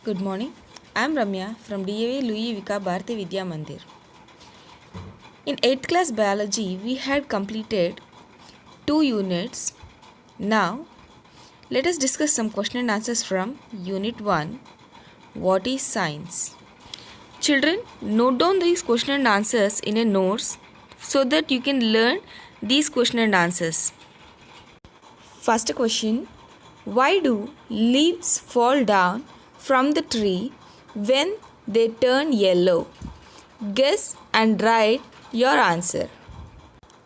Good morning. I am Ramya from DAV Louis Vika Bharati Vidya Mandir. In 8th class biology, we had completed 2 units. Now, let us discuss some question and answers from Unit 1. What is science? Children, note down these question and answers in a notes so that you can learn these question and answers. First question. Why do leaves fall down from the tree when they turn yellow? Guess and write your answer.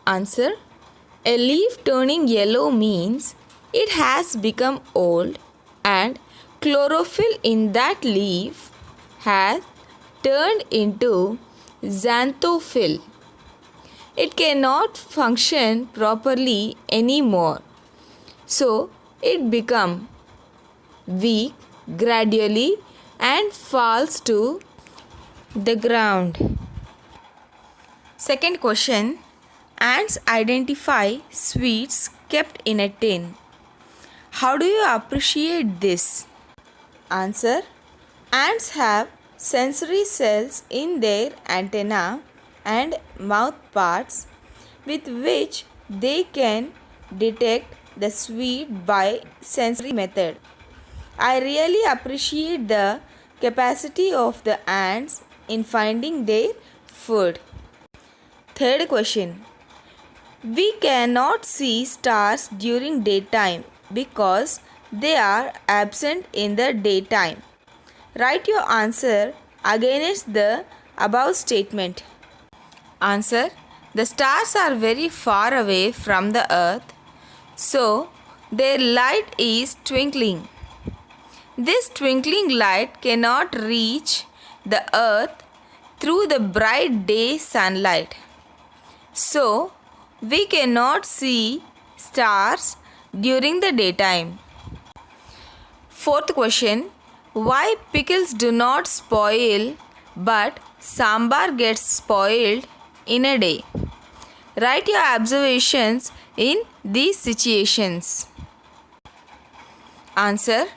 Answer. A leaf turning yellow means it has become old and chlorophyll in that leaf has turned into xanthophyll. It cannot function properly anymore. So, it becomes weak gradually and falls to the ground. Second question. Ants identify sweets kept in a tin. How do you appreciate this? Answer. Ants have sensory cells in their antenna and mouth parts with which they can detect the sweet by sensory method. I really appreciate the capacity of the ants in finding their food. Third question. We cannot see stars during daytime because they are absent in the daytime. Write your answer against the above statement. Answer. The stars are very far away from the earth, so their light is twinkling. This twinkling light cannot reach the earth through the bright day sunlight. So, we cannot see stars during the daytime. Fourth question. Why pickles do not spoil but sambar gets spoiled in a day? Write your observations in these situations. Answer.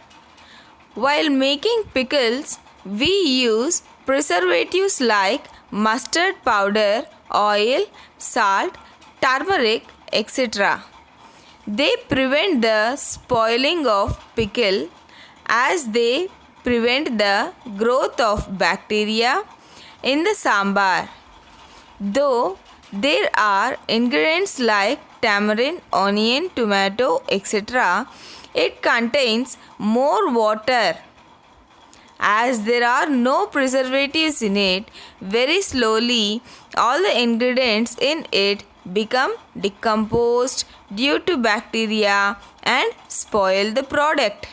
While making pickles, we use preservatives like mustard powder, oil, salt, turmeric, etc. They prevent the spoiling of pickle as they prevent the growth of bacteria in the sambar. Though there are ingredients like tamarind, onion, tomato, etc., it contains more water. As there are no preservatives in it, very slowly all the ingredients in it become decomposed due to bacteria and spoil the product.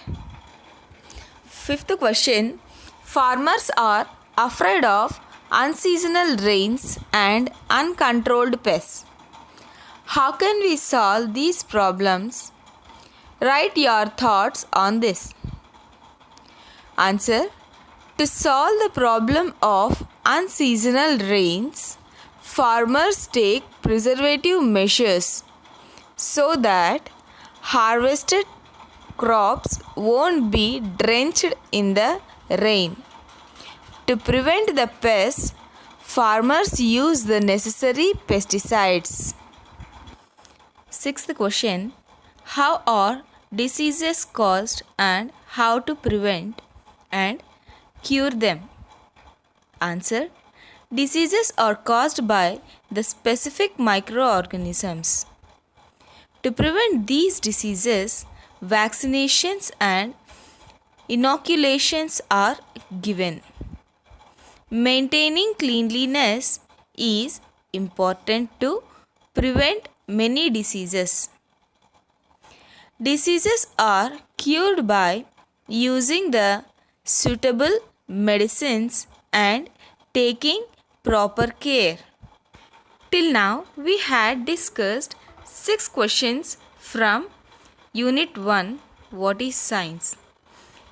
Fifth question. Farmers are afraid of unseasonal rains and uncontrolled pests. How can we solve these problems? Write your thoughts on this. Answer. To solve the problem of unseasonal rains, farmers take preservative measures so that harvested crops won't be drenched in the rain. To prevent the pests, farmers use the necessary pesticides. Sixth question. How are diseases caused and how to prevent and cure them? Answer. Diseases are caused by the specific microorganisms. To prevent these diseases, vaccinations and inoculations are given. Maintaining cleanliness is important to prevent many diseases. Diseases are cured by using the suitable medicines and taking proper care. Till now, we had discussed 6 questions from Unit 1, What is Science?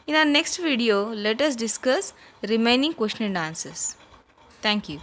In our next video, let us discuss remaining question and answers. Thank you.